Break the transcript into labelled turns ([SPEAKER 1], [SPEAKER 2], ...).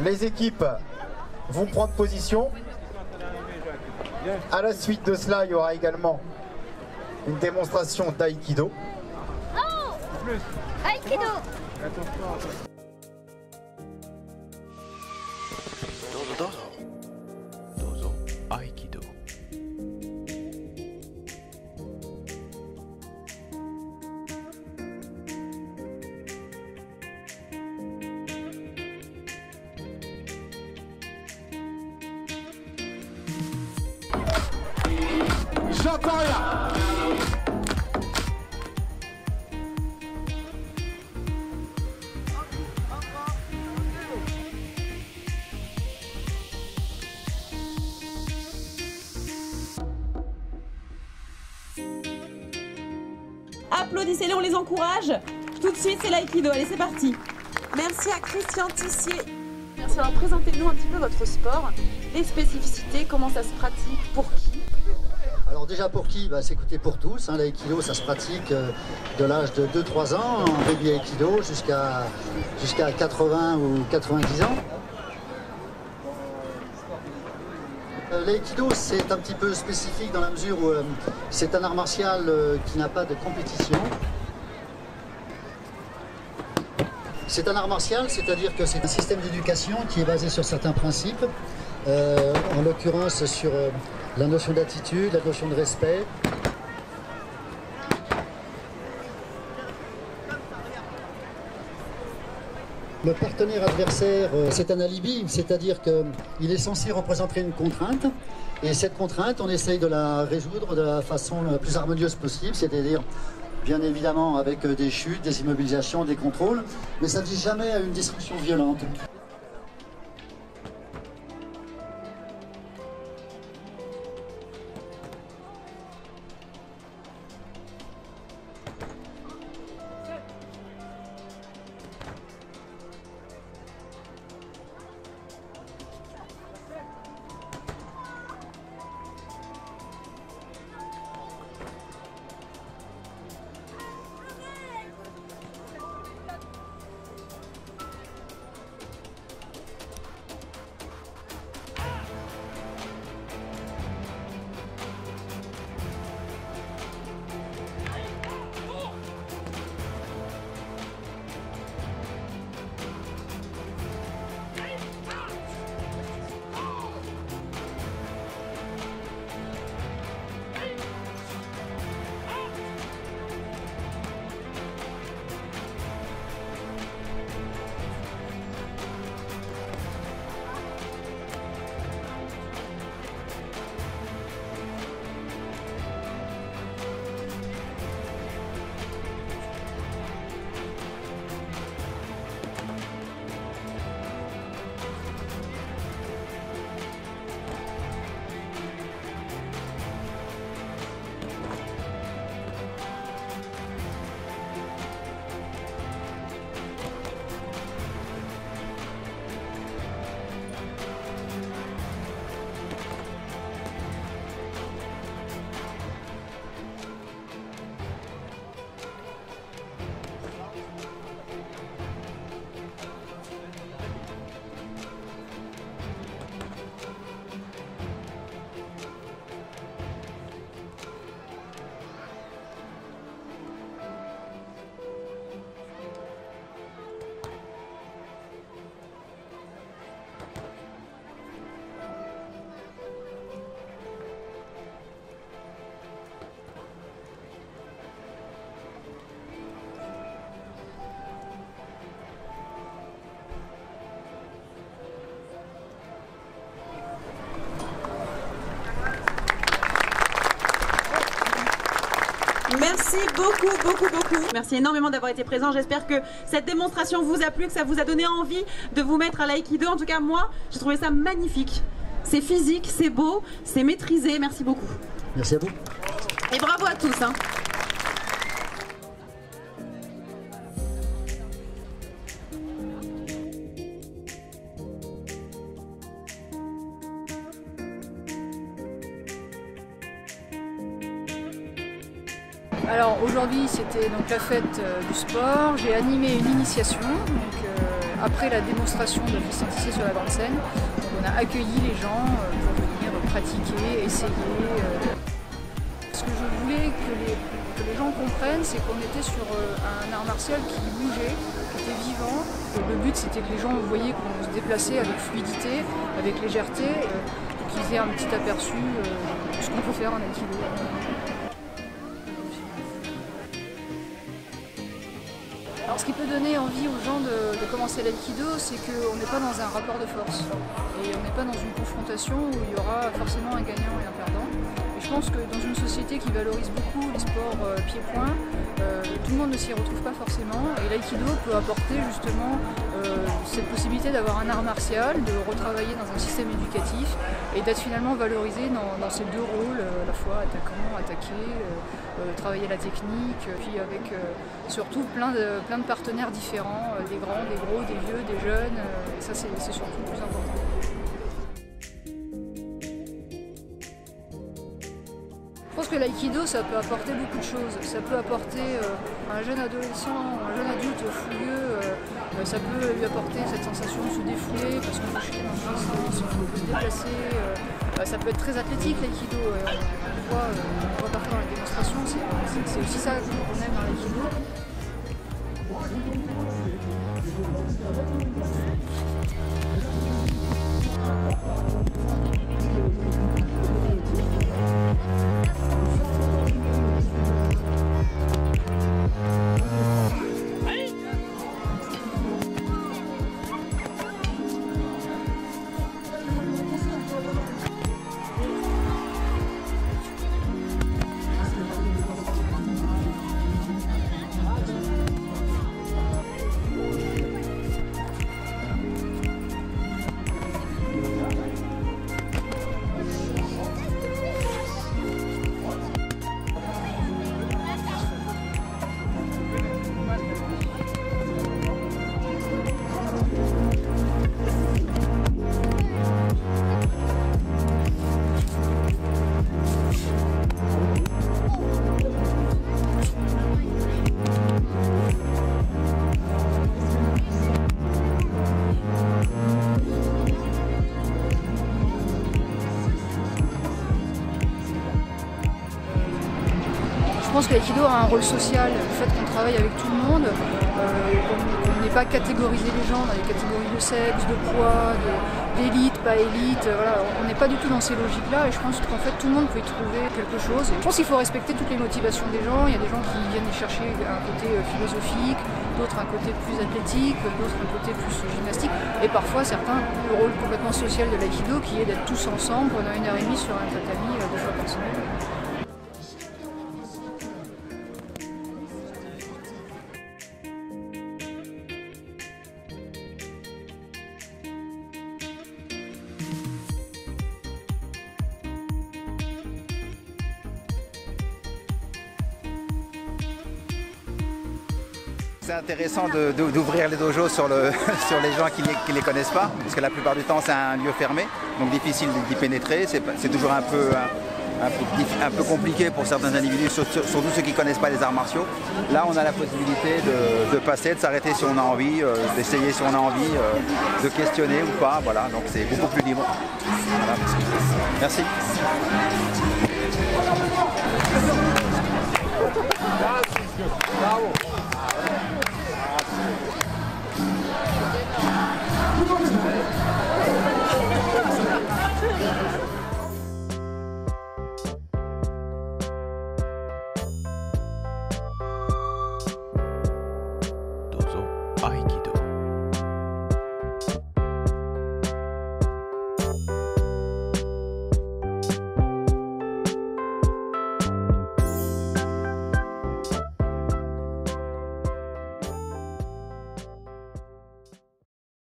[SPEAKER 1] Les équipes vont prendre position. À la suite de cela, il y aura également une démonstration d'aïkido.
[SPEAKER 2] Oh, Aïkido.
[SPEAKER 3] どうぞ合気道。
[SPEAKER 1] J'entends rien.
[SPEAKER 4] Applaudissez-les, on les encourage. Tout de suite, c'est l'aïkido. Allez, c'est parti. Merci à Christian Tissier. Merci. Alors, présentez-nous un petit peu votre sport, les spécificités, comment ça se pratique, pour qui.
[SPEAKER 5] Alors déjà pour qui? C'est écoutez pour tous, hein, l'aïkido ça se pratique de l'âge de 2-3 ans en baby aïkido jusqu'à 80 ou 90 ans. L'aïkido c'est un petit peu spécifique dans la mesure où c'est un art martial qui n'a pas de compétition. C'est un art martial, c'est-à-dire que c'est un système d'éducation qui est basé sur certains principes, en l'occurrence sur la notion d'attitude, la notion de respect. Le partenaire adversaire, c'est un alibi, c'est-à-dire qu'il est censé représenter une contrainte, et cette contrainte, on essaye de la résoudre de la façon la plus harmonieuse possible, c'est-à-dire bien évidemment avec des chutes, des immobilisations, des contrôles, mais ça ne vise jamais à une destruction violente.
[SPEAKER 4] Merci beaucoup. Merci énormément d'avoir été présent. J'espère que cette démonstration vous a plu, que ça vous a donné envie de vous mettre à l'aïkido. En tout cas, moi, j'ai trouvé ça magnifique. C'est physique, c'est beau, c'est maîtrisé. Merci beaucoup.
[SPEAKER 5] Merci à vous.
[SPEAKER 4] Et bravo à tous.
[SPEAKER 6] Alors aujourd'hui c'était donc la fête du sport, j'ai animé une initiation donc, après la démonstration de l'office scientifique sur la grande scène. Donc on a accueilli les gens pour venir pratiquer, essayer. Ce que je voulais que les gens comprennent, c'est qu'on était sur un art martial qui bougeait, qui était vivant. Et le but, c'était que les gens voyaient qu'on se déplaçait avec fluidité, avec légèreté, qu'ils aient un petit aperçu de ce qu'on peut faire en Aikido. Alors, ce qui peut donner envie aux gens de commencer l'aïkido, c'est qu'on n'est pas dans un rapport de force et on n'est pas dans une confrontation où il y aura forcément un gagnant et un perdant. Et je pense que dans une société qui valorise beaucoup les sports pied-point, tout le monde ne s'y retrouve pas forcément et l'aïkido peut apporter justement cette possibilité d'avoir un art martial, de retravailler dans un système éducatif et d'être finalement valorisé dans ces deux rôles, à la fois attaquant, attaquer, travailler la technique, puis avec surtout plein de partenaires différents, des grands, des gros, des vieux, des jeunes, et ça c'est surtout le plus important. Je pense que l'aïkido, ça peut apporter beaucoup de choses. Ça peut apporter un jeune adolescent, un jeune adulte fougueux, ça peut lui apporter cette sensation de se défouler parce qu'on peut chier dans le sens, on peut se déplacer. Ça peut être très athlétique l'aïkido. On voit parfois dans la démonstration, c'est aussi ça qu'on aime dans l'aïkido. Je pense que l'aïkido a un rôle social, le fait qu'on travaille avec tout le monde, qu'on n'ait pas catégorisé les gens dans des catégories de sexe, de poids, d'élite, pas élite, voilà, on n'est pas du tout dans ces logiques-là et je pense qu'en fait tout le monde peut y trouver quelque chose. Et je pense qu'il faut respecter toutes les motivations des gens, il y a des gens qui viennent y chercher un côté philosophique, d'autres un côté plus athlétique, d'autres un côté plus gymnastique et parfois certains le rôle complètement social de l'aïkido qui est d'être tous ensemble pendant 1h30 sur un tatami 2 fois par semaine.
[SPEAKER 7] C'est intéressant d'ouvrir les dojos sur les gens qui ne les connaissent pas, parce que la plupart du temps c'est un lieu fermé, donc difficile d'y pénétrer, c'est toujours un peu compliqué pour certains individus, surtout ceux qui ne connaissent pas les arts martiaux. Là on a la possibilité de passer, de s'arrêter si on a envie, d'essayer si on a envie, de questionner ou pas, voilà, donc c'est beaucoup plus libre. Voilà. Merci. Bravo.